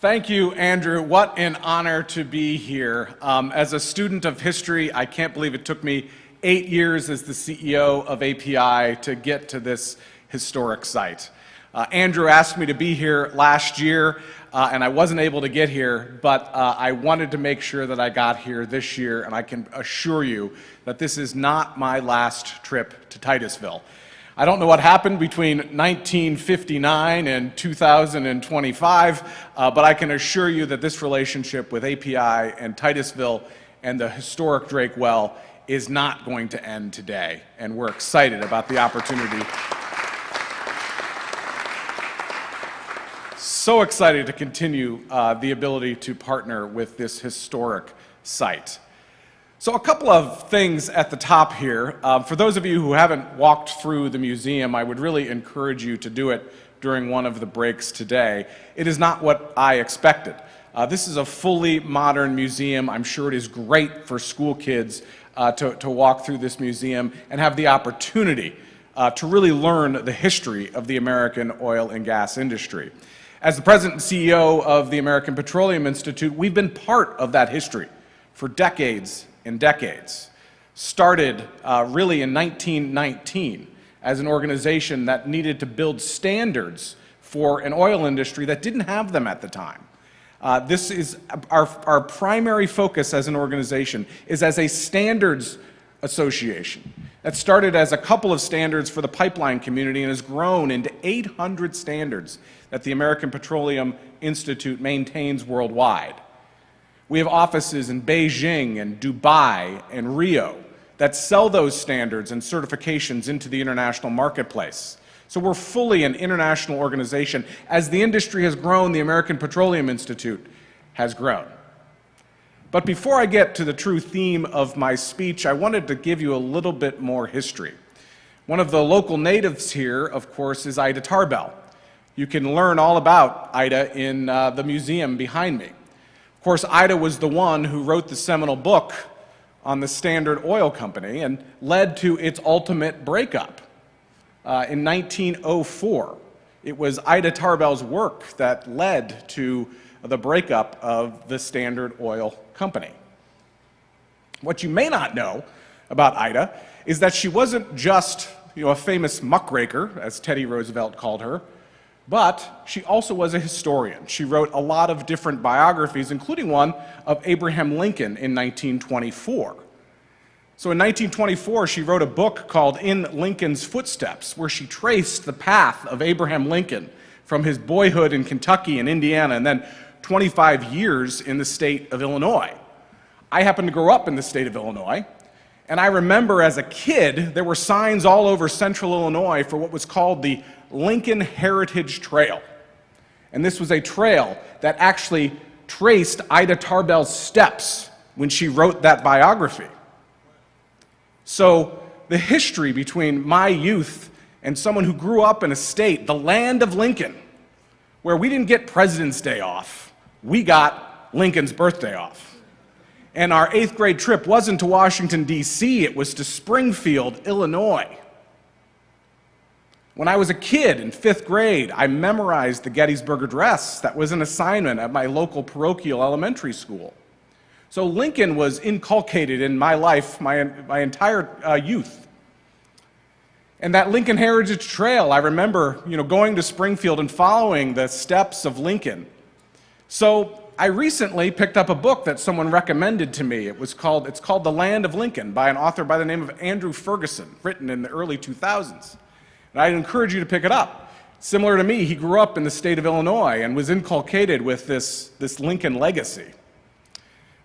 Thank you, Andrew. What an honor to be here. As a student of history, I can't believe it took me 8 years as the CEO of API to get to this historic site. Andrew asked me to be here last year, and I wasn't able to get here, but I wanted to make sure that I got here this year, and I can assure you that this is not my last trip to Titusville. I don't know what happened between 1959 and 2025, but I can assure you that this relationship with API and Titusville and the historic Drake Well is not going to end today, and we're excited about the opportunity. So excited to continue the ability to partner with this historic site. So a couple of things at the top here. For those of you who haven't walked through the museum, I would really encourage you to do it during one of the breaks today. It is not what I expected. This is a fully modern museum. I'm sure it is great for school kids to walk through this museum and have the opportunity to really learn the history of the American oil and gas industry. As the president and CEO of the American Petroleum Institute, we've been part of that history for decades and decades. Started really in 1919 as an organization that needed to build standards for an oil industry that didn't have them at the time. This is our primary focus as an organization is as a standards association that started as a couple of standards for the pipeline community and has grown into 800 standards that the American Petroleum Institute maintains worldwide. We have offices in Beijing and Dubai and Rio that sell those standards and certifications into the international marketplace. So we're fully an international organization. As the industry has grown, the American Petroleum Institute has grown. But before I get to the true theme of my speech, I wanted to give you a little bit more history. One of the local natives here, of course, is Ida Tarbell. You can learn all about Ida in the museum behind me. Of course, Ida was the one who wrote the seminal book on the Standard Oil Company and led to its ultimate breakup. In 1904, it was Ida Tarbell's work that led to the breakup of the Standard Oil Company. What you may not know about Ida is that she wasn't just a famous muckraker, as Teddy Roosevelt called her, but she also was a historian. She wrote a lot of different biographies, including one of Abraham Lincoln in 1924. So in 1924, she wrote a book called In Lincoln's Footsteps, where she traced the path of Abraham Lincoln from his boyhood in Kentucky and Indiana, and then 25 years in the state of Illinois. I happened to grow up in the state of Illinois, and I remember as a kid, there were signs all over central Illinois for what was called the Lincoln Heritage Trail. And this was a trail that actually traced Ida Tarbell's steps when she wrote that biography. So the history between my youth and someone who grew up in a state, the land of Lincoln, where we didn't get President's Day off, we got Lincoln's birthday off. And our 8th grade trip wasn't to Washington, D.C., it was to Springfield, Illinois. When I was a kid in 5th grade, I memorized the Gettysburg Address. That was an assignment at my local parochial elementary school. So Lincoln was inculcated in my life my entire youth. And that Lincoln Heritage Trail, I remember going to Springfield and following the steps of Lincoln. So I recently picked up a book that someone recommended to me. It's called The Land of Lincoln by an author by the name of Andrew Ferguson, written in the early 2000s. And I'd encourage you to pick it up. Similar to me, he grew up in the state of Illinois and was inculcated with this Lincoln legacy.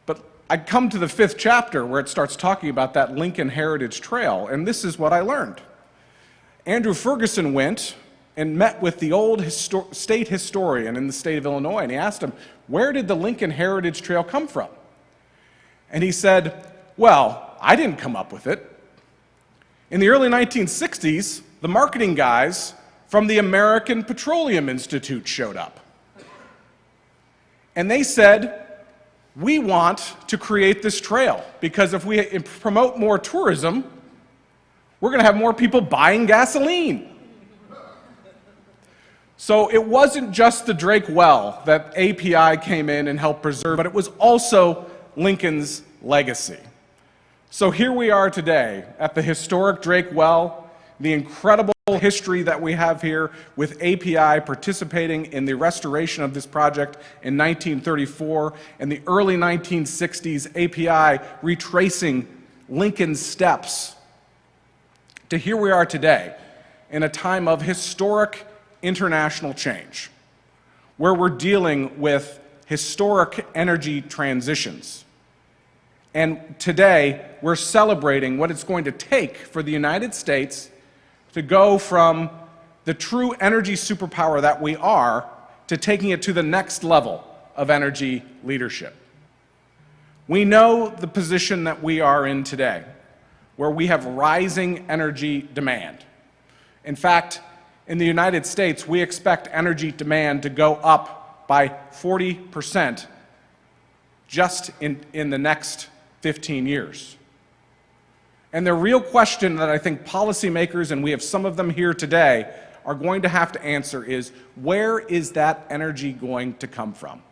But I come to the 5th chapter where it starts talking about that Lincoln Heritage Trail, and this is what I learned. Andrew Ferguson went and met with the old state historian in the state of Illinois, and he asked him, where did the Lincoln Heritage Trail come from? And he said, well, I didn't come up with it. In the early 1960s, the marketing guys from the American Petroleum Institute showed up. And they said, we want to create this trail because if we promote more tourism, we're going to have more people buying gasoline. So it wasn't just the Drake well that API came in and helped preserve, but it was also Lincoln's legacy. So here we are today at the historic Drake well, the incredible history that we have here with API participating in the restoration of this project in 1934 and the early 1960s, API retracing Lincoln's steps to here we are today in a time of historic international change, where we're dealing with historic energy transitions. And today, we're celebrating what it's going to take for the United States to go from the true energy superpower that we are to taking it to the next level of energy leadership. We know the position that we are in today, where we have rising energy demand. In fact, in the United States, we expect energy demand to go up by 40% just in the next 15 years. And the real question that I think policymakers, and we have some of them here today, are going to have to answer is, where is that energy going to come from?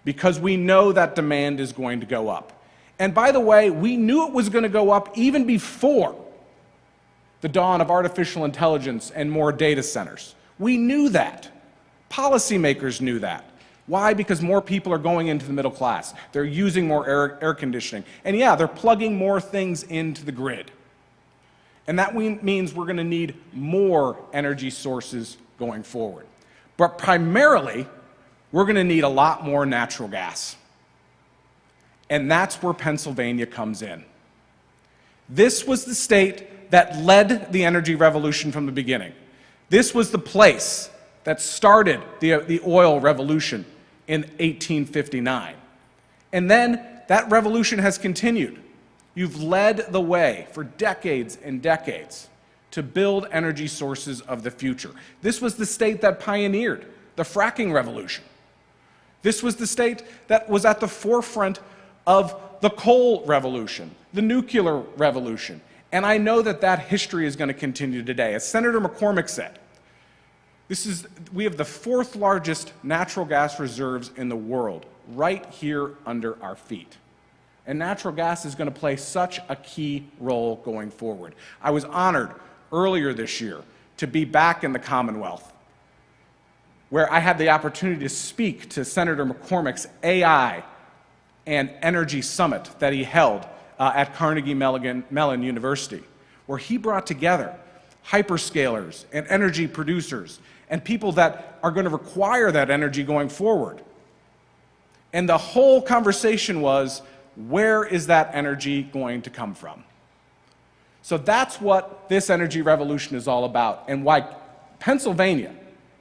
Because we know that demand is going to go up. And by the way, we knew it was going to go up even before the dawn of artificial intelligence and more data centers. We knew that. Policymakers knew that. Why? Because more people are going into the middle class. They're using more air conditioning. And yeah, they're plugging more things into the grid. And that means we're going to need more energy sources going forward. But primarily, we're going to need a lot more natural gas. And that's where Pennsylvania comes in. This was the state that led the energy revolution from the beginning. This was the place that started the oil revolution in 1859. And then that revolution has continued. You've led the way for decades and decades to build energy sources of the future. This was the state that pioneered the fracking revolution. This was the state that was at the forefront of the coal revolution, the nuclear revolution. And I know that that history is going to continue today. As Senator McCormick said, we have the fourth largest natural gas reserves in the world right here under our feet. And natural gas is going to play such a key role going forward. I was honored earlier this year to be back in the Commonwealth, where I had the opportunity to speak to Senator McCormick's AI and Energy Summit that he held at Carnegie Mellon University, where he brought together hyperscalers and energy producers and people that are going to require that energy going forward. And the whole conversation was, where is that energy going to come from? So that's what this energy revolution is all about, and why Pennsylvania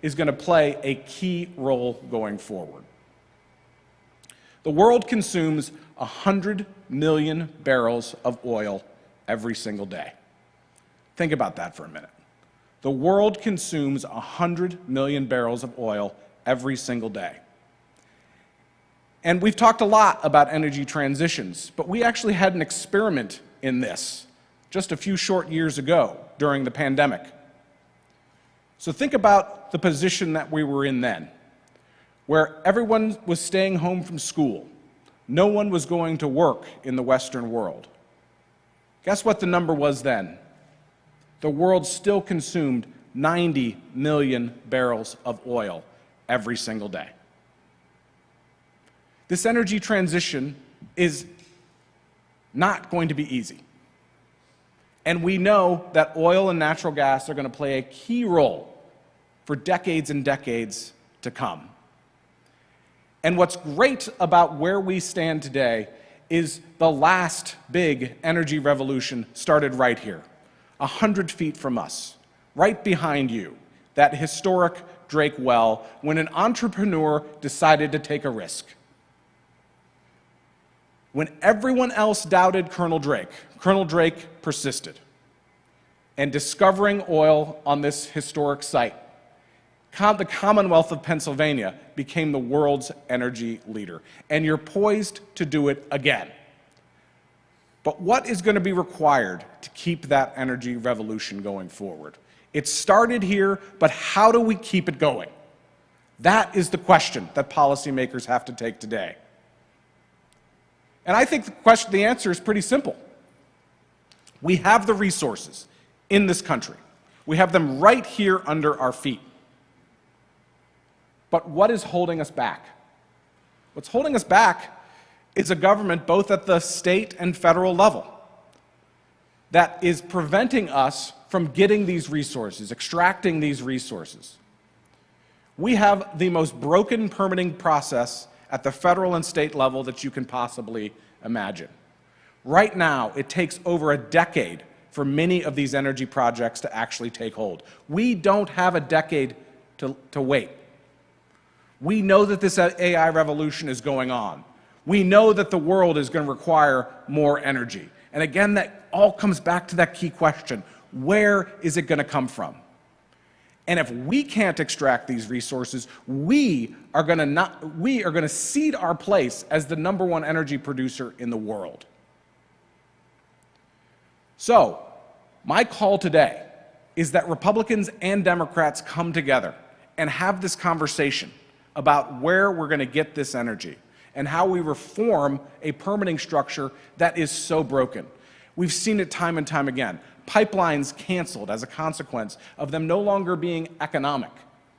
is going to play a key role going forward. The world consumes 100 million barrels of oil every single day. Think about that for a minute. The world consumes 100 million barrels of oil every single day. And we've talked a lot about energy transitions, but we actually had an experiment in this just a few short years ago during the pandemic. So think about the position that we were in then, where everyone was staying home from school. No one was going to work in the Western world. Guess what the number was then? The world still consumed 90 million barrels of oil every single day. This energy transition is not going to be easy. And we know that oil and natural gas are going to play a key role for decades and decades to come. And what's great about where we stand today is the last big energy revolution started right here, 100 feet from us, right behind you, that historic Drake well, when an entrepreneur decided to take a risk. When everyone else doubted Colonel Drake persisted. And discovering oil on this historic site, the Commonwealth of Pennsylvania became the world's energy leader. And you're poised to do it again. But what is going to be required to keep that energy revolution going forward? It started here, but how do we keep it going? That is the question that policymakers have to take today. And I think the answer is pretty simple. We have the resources in this country. We have them right here under our feet. But what is holding us back? What's holding us back is a government, both at the state and federal level, that is preventing us from getting these resources, extracting these resources. We have the most broken permitting process at the federal and state level that you can possibly imagine. Right now, it takes over a decade for many of these energy projects to actually take hold. We don't have a decade to wait. We know that this AI revolution is going on. We know that the world is going to require more energy. And again, that all comes back to that key question: where is it going to come from? And if we can't extract these resources, we are going to cede our place as the #1 energy producer in the world. So, my call today is that Republicans and Democrats come together and have this conversation about where we're going to get this energy and how we reform a permitting structure that is so broken. We've seen it time and time again. Pipelines canceled as a consequence of them no longer being economic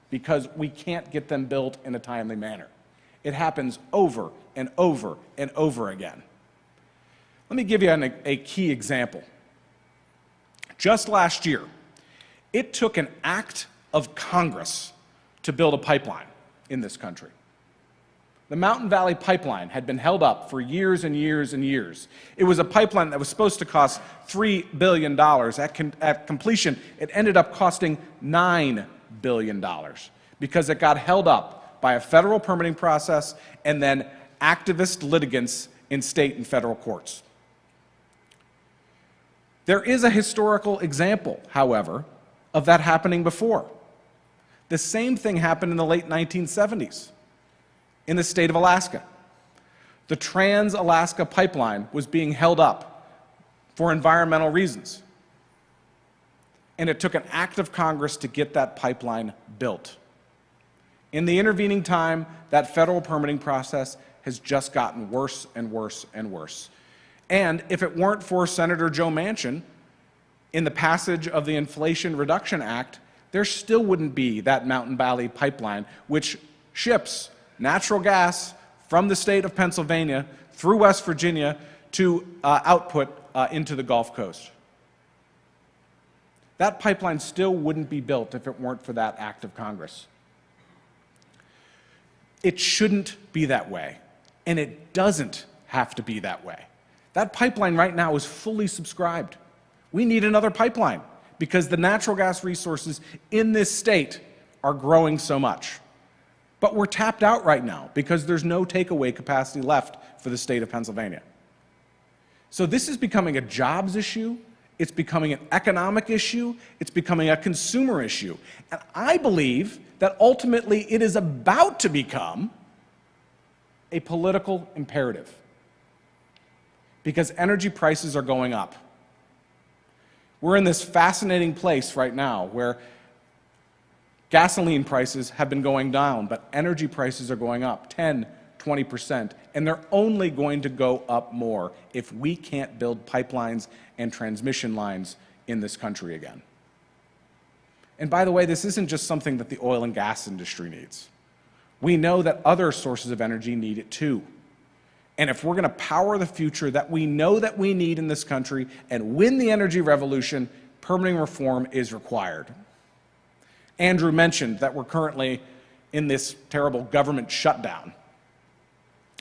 because we can't get them built in a timely manner. It happens over and over and over again. Let me give you a key example. Just last year, it took an act of Congress to build a pipeline in this country. The Mountain Valley Pipeline had been held up for years and years and years. It was a pipeline that was supposed to cost $3 billion. At completion, it ended up costing $9 billion because it got held up by a federal permitting process and then activist litigants in state and federal courts. There is a historical example, however, of that happening before. The same thing happened in the late 1970s in the state of Alaska. The Trans-Alaska Pipeline was being held up for environmental reasons, and it took an act of Congress to get that pipeline built. In the intervening time, that federal permitting process has just gotten worse and worse and worse. And if it weren't for Senator Joe Manchin in the passage of the Inflation Reduction Act, there still wouldn't be that Mountain Valley Pipeline, which ships natural gas from the state of Pennsylvania through West Virginia to output into the Gulf Coast. That pipeline still wouldn't be built if it weren't for that act of Congress. It shouldn't be that way, and it doesn't have to be that way. That pipeline right now is fully subscribed. We need another pipeline because the natural gas resources in this state are growing so much. But we're tapped out right now because there's no takeaway capacity left for the state of Pennsylvania. So this is becoming a jobs issue, it's becoming an economic issue, it's becoming a consumer issue. And I believe that ultimately it is about to become a political imperative because energy prices are going up. We're in this fascinating place right now where gasoline prices have been going down, but energy prices are going up 10, 20%, and they're only going to go up more if we can't build pipelines and transmission lines in this country again. And by the way, this isn't just something that the oil and gas industry needs. We know that other sources of energy need it too. And if we're going to power the future that we know that we need in this country and win the energy revolution, permitting reform is required. Andrew mentioned that we're currently in this terrible government shutdown.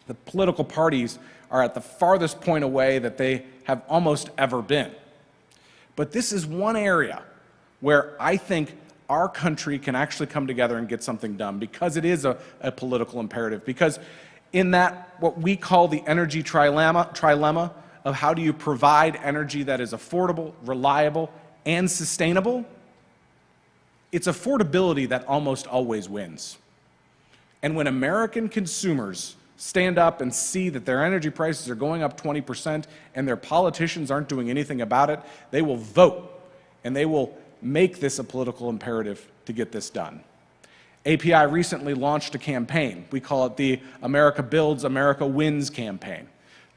The political parties are at the farthest point away that they have almost ever been. But this is one area where I think our country can actually come together and get something done because it is a political imperative. Because in that, what we call the energy trilemma of how do you provide energy that is affordable, reliable, and sustainable, it's affordability that almost always wins. And when American consumers stand up and see that their energy prices are going up 20% and their politicians aren't doing anything about it, they will vote and they will make this a political imperative to get this done. API recently launched a campaign. We call it the America Builds, America Wins campaign,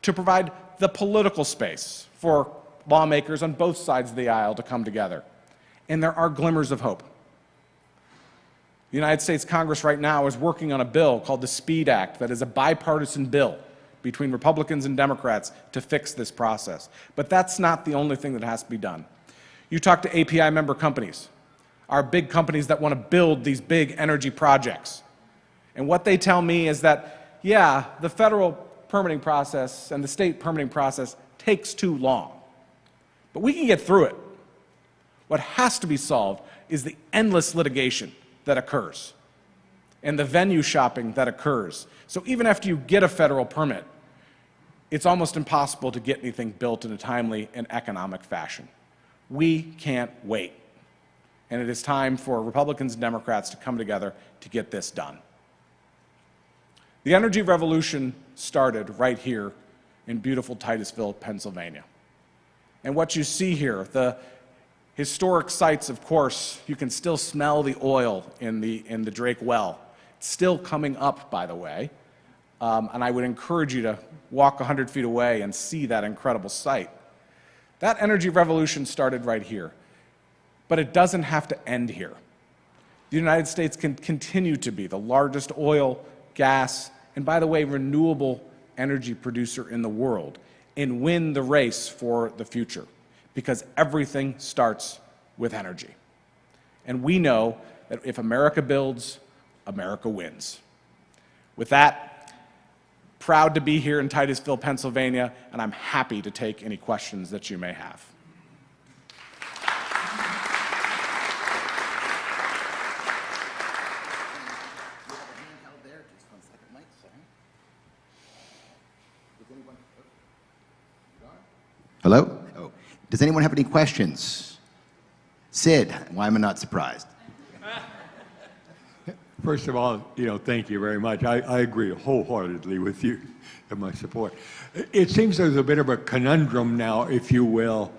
to provide the political space for lawmakers on both sides of the aisle to come together. And there are glimmers of hope. The United States Congress right now is working on a bill called the SPEED Act that is a bipartisan bill between Republicans and Democrats to fix this process. But that's not the only thing that has to be done. You talk to API member companies, our big companies that want to build these big energy projects. And what they tell me is that, yeah, the federal permitting process and the state permitting process takes too long. But we can get through it. What has to be solved is the endless litigation that occurs and the venue shopping that occurs. So even after you get a federal permit, it's almost impossible to get anything built in a timely and economic fashion. We can't wait. And it is time for Republicans and Democrats to come together to get this done. The energy revolution started right here in beautiful Titusville, Pennsylvania. And what you see here, the historic sites, of course, you can still smell the oil in the Drake well. It's still coming up, by the way. And I would encourage you to walk 100 feet away and see that incredible site. That energy revolution started right here. But it doesn't have to end here. The United States can continue to be the largest oil, gas, and by the way, renewable energy producer in the world and win the race for the future, because everything starts with energy. And we know that if America builds, America wins. With that, proud to be here in Titusville, Pennsylvania, and I'm happy to take any questions that you may have. Hello? Oh. Does anyone have any questions? Sid, why am I not surprised? First of all, thank you very much. I agree wholeheartedly with you and my support. It seems there's a bit of a conundrum now, if you will,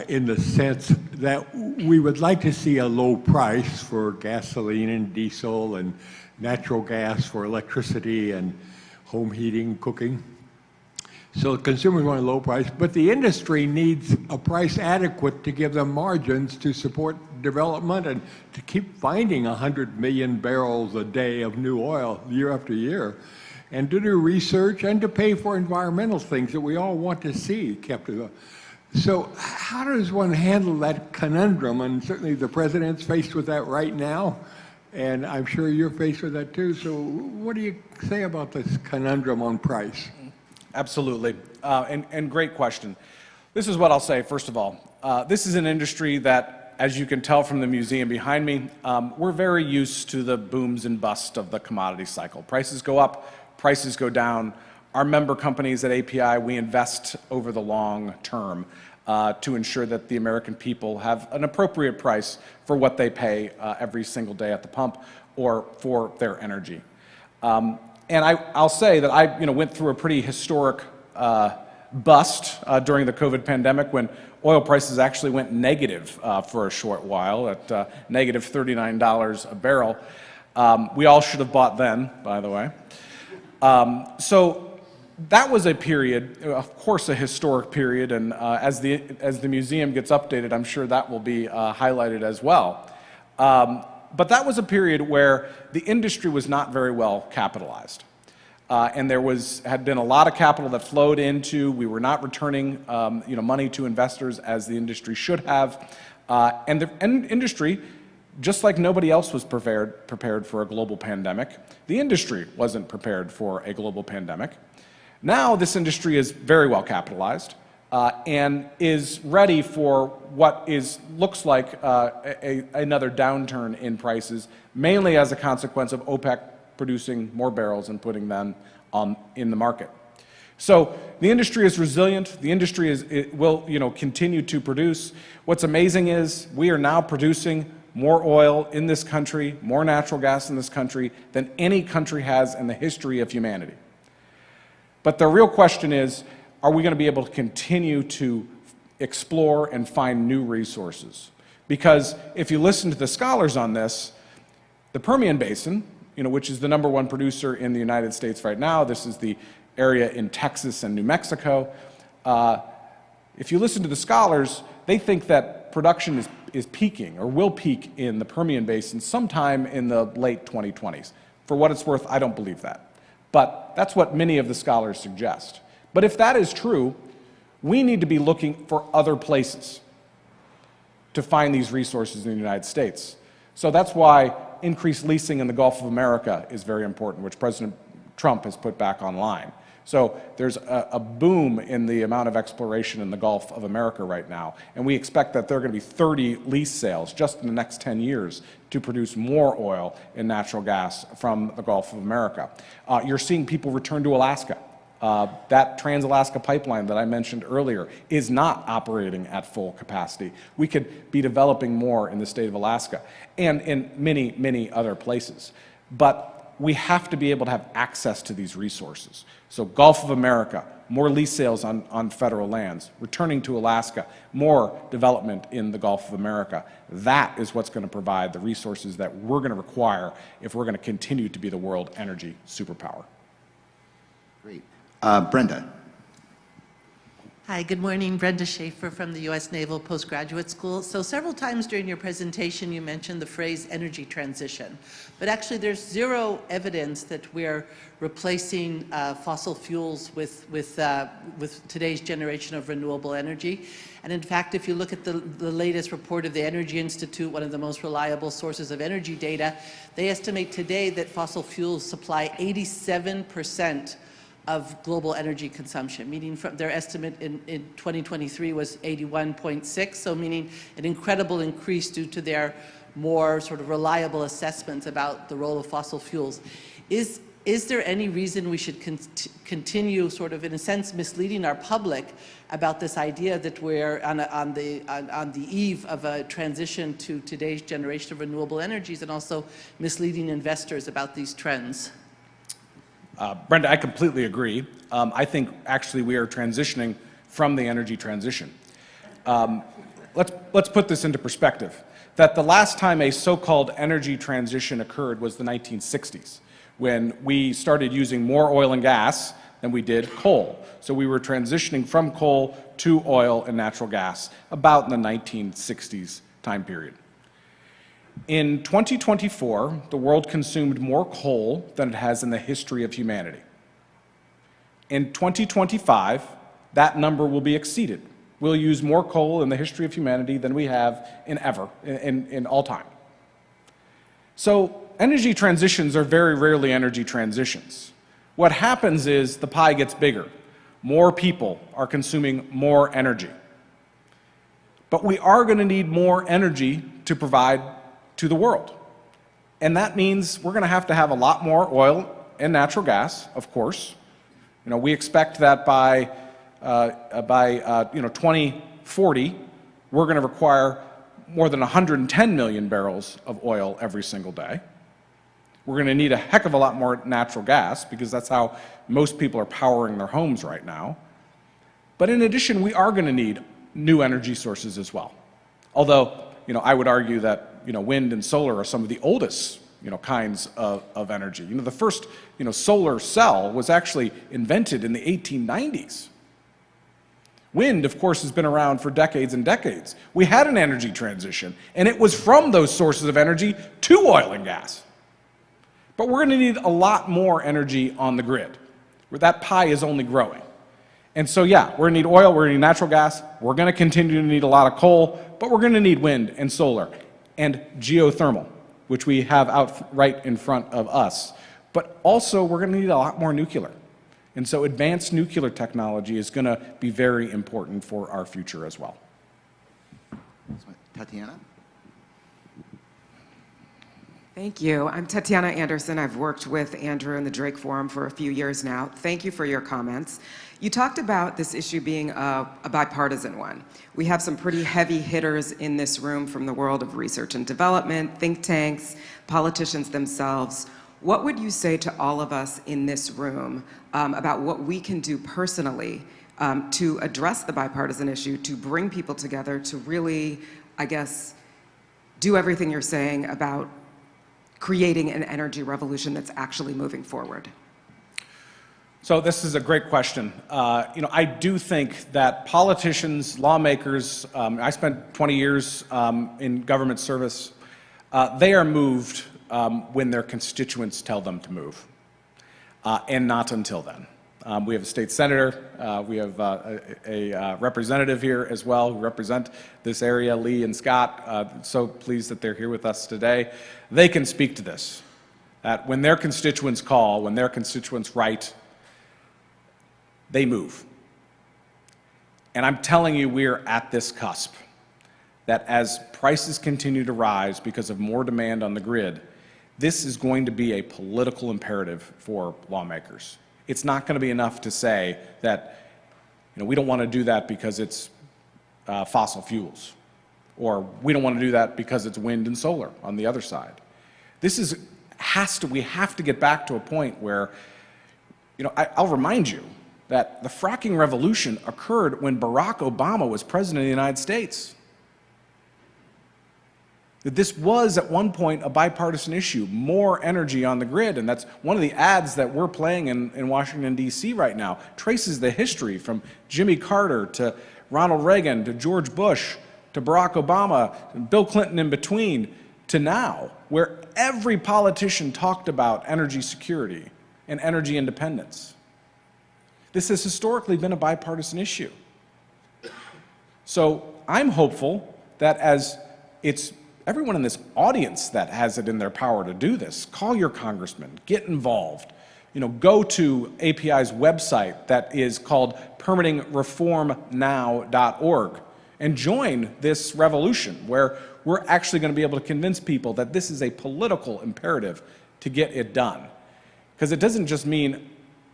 in the sense that we would like to see a low price for gasoline and diesel and natural gas for electricity and home heating, cooking. So consumers want a low price, but the industry needs a price adequate to give them margins to support development and to keep finding 100 million barrels a day of new oil year after year, and to do research and to pay for environmental things that we all want to see kept. So how does one handle that conundrum? And certainly the president's faced with that right now, and I'm sure you're faced with that too. So what do you say about this conundrum on price? Absolutely, and great question. This is what I'll say, first of all. This is an industry that, as you can tell from the museum behind me, we're very used to the booms and busts of the commodity cycle. Prices go up, prices go down. Our member companies at API, we invest over the long term to ensure that the American people have an appropriate price for what they pay every single day at the pump or for their energy. And I'll say that I went through a pretty historic bust during the COVID pandemic when oil prices actually went negative for a short while at negative $39 a barrel. We all should have bought then, by the way. So that was a period, of course a historic period, and as the museum gets updated, I'm sure that will be highlighted as well. But that was a period where the industry was not very well capitalized. And there had been a lot of capital that flowed into, we were not returning money to investors as the industry should have. And the industry, just like nobody else was prepared for a global pandemic, the industry wasn't prepared for a global pandemic. Now this industry is very well capitalized. And is ready for what looks like another downturn in prices, mainly as a consequence of OPEC producing more barrels and putting them in the market. So the industry is resilient. The industry will continue to produce. What's amazing is we are now producing more oil in this country, more natural gas in this country than any country has in the history of humanity. But the real question is, are we going to be able to continue to explore and find new resources? Because if you listen to the scholars on this, the Permian Basin, which is the #1 producer in the United States right now, this is the area in Texas and New Mexico. If you listen to the scholars, they think that production is peaking or will peak in the Permian Basin sometime in the late 2020s. For what it's worth, I don't believe that. But that's what many of the scholars suggest. But if that is true, we need to be looking for other places to find these resources in the United States. So that's why increased leasing in the Gulf of America is very important, which President Trump has put back online. So there's a boom in the amount of exploration in the Gulf of America right now, and we expect that there are going to be 30 lease sales just in the next 10 years to produce more oil and natural gas from the Gulf of America. You're seeing people return to Alaska. That Trans-Alaska pipeline that I mentioned earlier is not operating at full capacity. We could be developing more in the state of Alaska and in many, many other places. But we have to be able to have access to these resources. So Gulf of America, more lease sales on federal lands, returning to Alaska, more development in the Gulf of America. That is what's going to provide the resources that we're going to require if we're going to continue to be the world energy superpower. Great. Brenda. Hi, good morning. Brenda Schaefer from the U.S. Naval Postgraduate School. So several times during your presentation, you mentioned the phrase energy transition. But actually, there's zero evidence that we're replacing fossil fuels with today's generation of renewable energy. And in fact, if you look at the latest report of the Energy Institute, one of the most reliable sources of energy data, they estimate today that fossil fuels supply 87% of global energy consumption, meaning from their estimate in 2023 was 81.6, so meaning an incredible increase due to their more sort of reliable assessments about the role of fossil fuels. Is there any reason we should continue sort of, in a sense, misleading our public about this idea that we're on the eve of a transition to today's generation of renewable energies, and also misleading investors about these trends? Brenda, I completely agree. I think actually we are transitioning from the energy transition. Let's put this into perspective. That the last time a so-called energy transition occurred was the 1960s, when we started using more oil and gas than we did coal. So we were transitioning from coal to oil and natural gas about in the 1960s time period. In 2024, the world consumed more coal than it has in the history of humanity. In 2025, that number will be exceeded. We'll use more coal in the history of humanity than we have in all time. So energy transitions are very rarely energy transitions. What happens is the pie gets bigger. More people are consuming more energy. But we are going to need more energy to provide to the world. And that means we're going to have a lot more oil and natural gas, of course. We expect that by 2040, we're going to require more than 110 million barrels of oil every single day. We're going to need a heck of a lot more natural gas, because that's how most people are powering their homes right now. But in addition, we are going to need new energy sources as well. Although, I would argue that wind and solar are some of the oldest kinds of energy. The first solar cell was actually invented in the 1890s. Wind, of course, has been around for decades and decades. We had an energy transition, and it was from those sources of energy to oil and gas. But we're going to need a lot more energy on the grid, where that pie is only growing. And so, yeah, we're going to need oil, we're going to need natural gas, we're going to continue to need a lot of coal, but we're going to need wind and solar and geothermal, which we have out right in front of us. But also, we're going to need a lot more nuclear. And so advanced nuclear technology is going to be very important for our future as well. Tatiana? Thank you. I'm Tatiana Anderson. I've worked with Andrew in the Drake Forum for a few years now. Thank you for your comments. You talked about this issue being a bipartisan one. We have some pretty heavy hitters in this room from the world of research and development, think tanks, politicians themselves. What would you say to all of us in this room about what we can do personally to address the bipartisan issue, to bring people together, to really, I guess, do everything you're saying about creating an energy revolution that's actually moving forward? So this is a great question. I do think that politicians, lawmakers, I spent 20 years in government service, they are moved when their constituents tell them to move, and not until then. We have a state senator, we have a representative here as well who represent this area, Lee and Scott. So pleased that they're here with us today. They can speak to this, that when their constituents call, when their constituents write, they move. And I'm telling you, we are at this cusp, that as prices continue to rise because of more demand on the grid, this is going to be a political imperative for lawmakers. It's not going to be enough to say that, we don't want to do that because it's fossil fuels, or we don't want to do that because it's wind and solar on the other side. We have to get back to a point where, I'll remind you that the fracking revolution occurred when Barack Obama was president of the United States. That this was at one point a bipartisan issue, more energy on the grid, and that's one of the ads that we're playing in Washington, D.C. right now, traces the history from Jimmy Carter to Ronald Reagan to George Bush to Barack Obama and Bill Clinton in between to now, where every politician talked about energy security and energy independence. This has historically been a bipartisan issue. So I'm hopeful that as it's everyone in this audience that has it in their power to do this, call your congressman, get involved. Go to API's website that is called permittingreformnow.org and join this revolution where we're actually going to be able to convince people that this is a political imperative to get it done. Because it doesn't just mean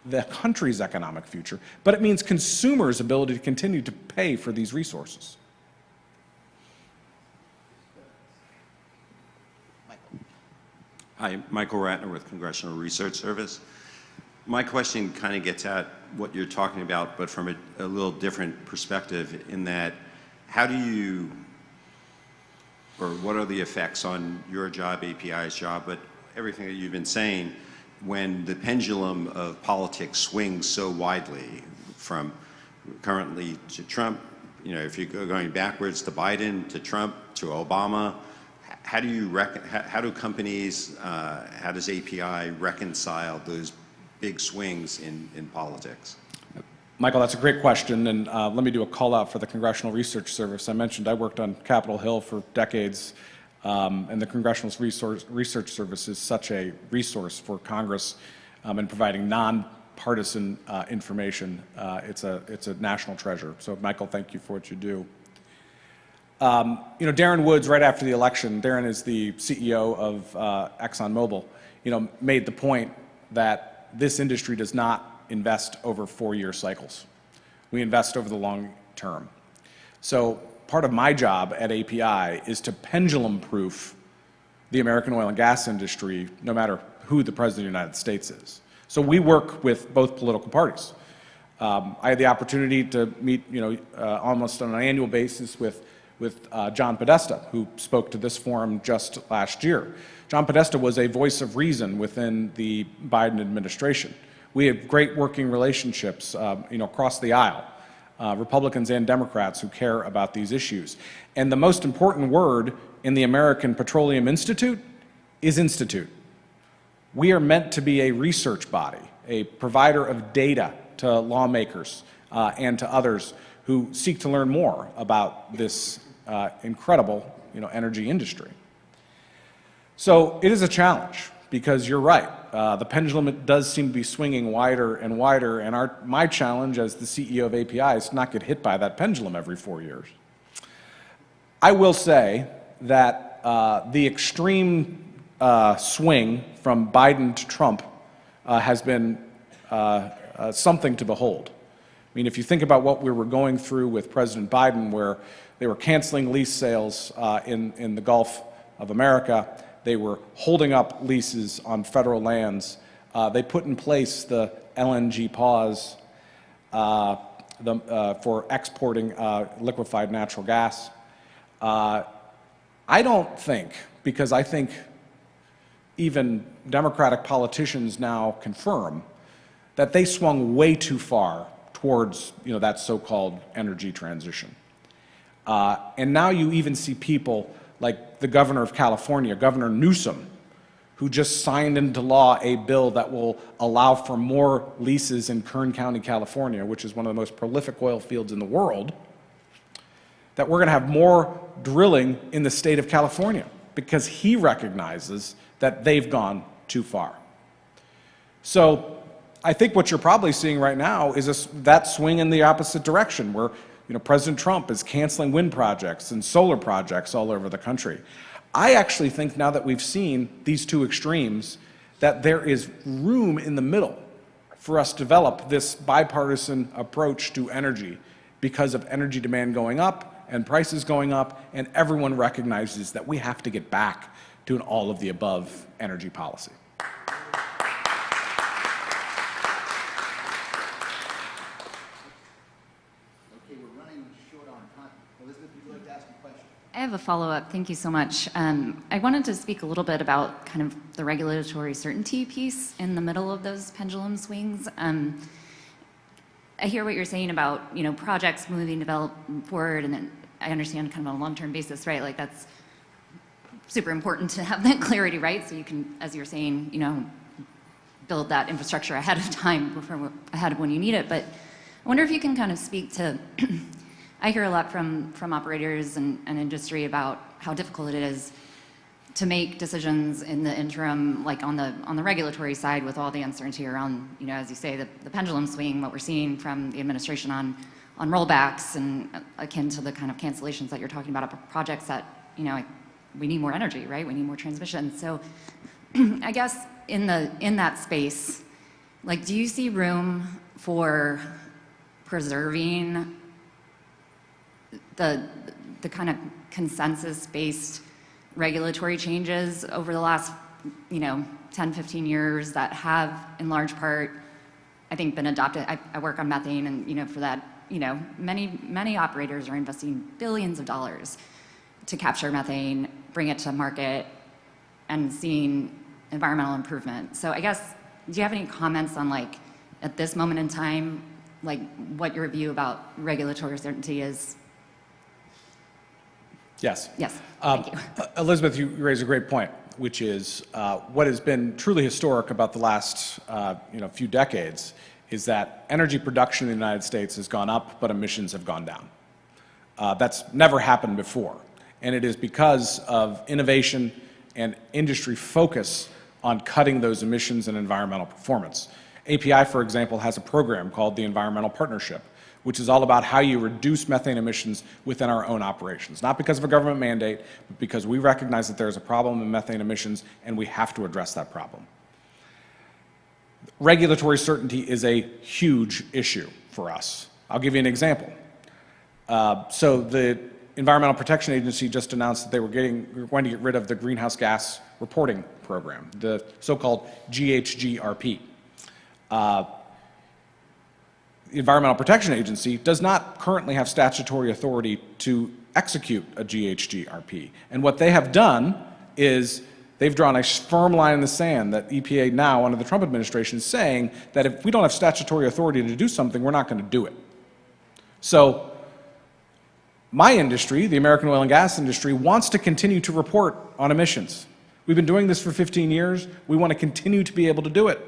the country's economic future, but it means consumers' ability to continue to pay for these resources. Hi, Michael Ratner with Congressional Research Service. My question kind of gets at what you're talking about, but from a little different perspective, in that how do you, or what are the effects on your job, API's job, but everything that you've been saying, when the pendulum of politics swings so widely from currently to Trump, if you're going backwards to Biden, to Trump, to Obama, how do companies, how does API reconcile those big swings in politics? Michael, that's a great question, and let me do a call out for the Congressional Research Service. I mentioned I worked on Capitol Hill for decades, and the Congressional Research Service is such a resource for Congress in providing nonpartisan information. It's a national treasure. So, Michael, thank you for what you do. Darren Woods, right after the election, Darren is the CEO of ExxonMobil, made the point that this industry does not invest over 4-year cycles. We invest over the long term. So part of my job at API is to pendulum-proof the American oil and gas industry, no matter who the President of the United States is. So we work with both political parties. I had the opportunity to meet, almost on an annual basis with John Podesta, who spoke to this forum just last year. John Podesta was a voice of reason within the Biden administration. We have great working relationships, across the aisle, Republicans and Democrats who care about these issues. And the most important word in the American Petroleum Institute is institute. We are meant to be a research body, a provider of data to lawmakers and to others who seek to learn more about this incredible, energy industry. So it is a challenge because you're right. The pendulum does seem to be swinging wider and wider, and my challenge as the CEO of API is to not get hit by that pendulum every 4 years. I will say that the extreme swing from Biden to Trump has been something to behold. I mean, if you think about what we were going through with President Biden, where they were canceling lease sales in the Gulf of America, they were holding up leases on federal lands, they put in place the LNG pause for exporting liquefied natural gas. I don't think, because I think even Democratic politicians now confirm that they swung way too far towards that so-called energy transition. And now you even see people like the governor of California, Governor Newsom, who just signed into law a bill that will allow for more leases in Kern County, California, which is one of the most prolific oil fields in the world, that we're going to have more drilling in the state of California because he recognizes that they've gone too far. So I think what you're probably seeing right now is that swing in the opposite direction where President Trump is canceling wind projects and solar projects all over the country. I actually think now that we've seen these two extremes, that there is room in the middle for us to develop this bipartisan approach to energy because of energy demand going up and prices going up, and everyone recognizes that we have to get back to an all-of-the-above energy policy. I have a follow-up. Thank you so much. I wanted to speak a little bit about kind of the regulatory certainty piece in the middle of those pendulum swings. I hear what you're saying about projects moving forward, and then I understand kind of on a long-term basis, right? Like that's super important to have that clarity, right? So you can, as you're saying, build that infrastructure ahead of time, ahead of when you need it. But I wonder if you can kind of speak to. I hear a lot from operators and industry about how difficult it is to make decisions in the interim, like on the regulatory side with all the uncertainty around, as you say, the pendulum swing, what we're seeing from the administration on rollbacks and akin to the kind of cancellations that you're talking about of projects that, we need more energy, right? We need more transmission. So I guess in that space, like, do you see room for preserving the kind of consensus-based regulatory changes over the last 10, 15 years that have in large part, I think, been adopted? I work on methane, and for that, many operators are investing billions of dollars to capture methane, bring it to market, and seeing environmental improvement. So I guess, do you have any comments on, like, at this moment in time, like, what your view about regulatory certainty is? Yes. Yes, thank you. Elizabeth, you raise a great point, which is what has been truly historic about the last few decades is that energy production in the United States has gone up, but emissions have gone down. That's never happened before, and it is because of innovation and industry focus on cutting those emissions and environmental performance. API, for example, has a program called the Environmental Partnership, which is all about how you reduce methane emissions within our own operations. Not because of a government mandate, but because we recognize that there's a problem in methane emissions and we have to address that problem. Regulatory certainty is a huge issue for us. I'll give you an example. So the Environmental Protection Agency just announced that they were going to get rid of the greenhouse gas reporting program, the so-called GHGRP. The Environmental Protection Agency does not currently have statutory authority to execute a GHGRP. And what they have done is they've drawn a firm line in the sand that EPA now, under the Trump administration, is saying that if we don't have statutory authority to do something, we're not going to do it. So my industry, the American oil and gas industry, wants to continue to report on emissions. We've been doing this for 15 years. We want to continue to be able to do it.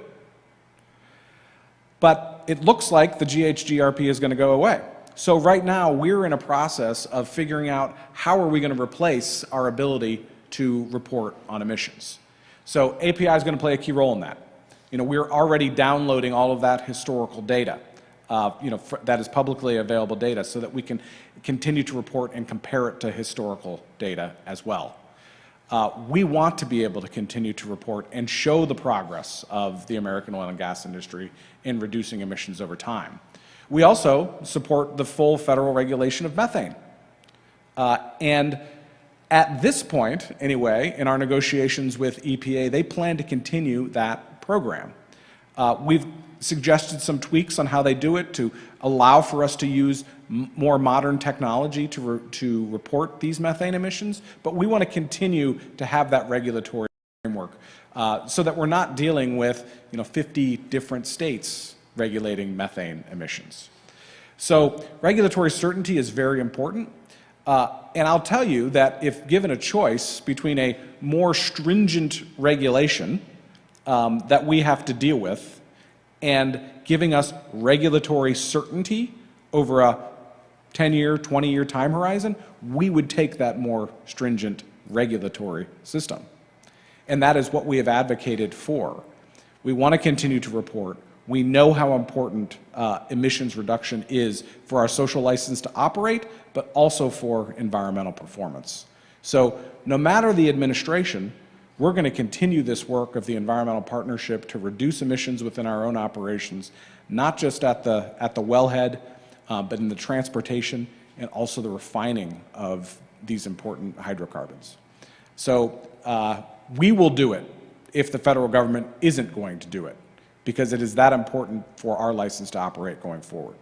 But it looks like the GHGRP is going to go away. So right now, we're in a process of figuring out how are we going to replace our ability to report on emissions. So API is going to play a key role in that. We're already downloading all of that historical data, that is publicly available data, so that we can continue to report and compare it to historical data as well. We want to be able to continue to report and show the progress of the American oil and gas industry in reducing emissions over time. We also support the full federal regulation of methane. And at this point, anyway, in our negotiations with EPA, they plan to continue that program. We've suggested some tweaks on how they do it to allow for us to use more modern technology to report these methane emissions, but we want to continue to have that regulatory framework so that we're not dealing with 50 different states regulating methane emissions. So regulatory certainty is very important. And I'll tell you that if given a choice between a more stringent regulation that we have to deal with and giving us regulatory certainty over a 10-year, 20-year time horizon, we would take that more stringent regulatory system. And that is what we have advocated for. We want to continue to report. We know how important emissions reduction is for our social license to operate, but also for environmental performance. So no matter the administration, we're going to continue this work of the Environmental Partnership to reduce emissions within our own operations, not just at the wellhead, but in the transportation and also the refining of these important hydrocarbons. So we will do it if the federal government isn't going to do it, because it is that important for our license to operate going forward.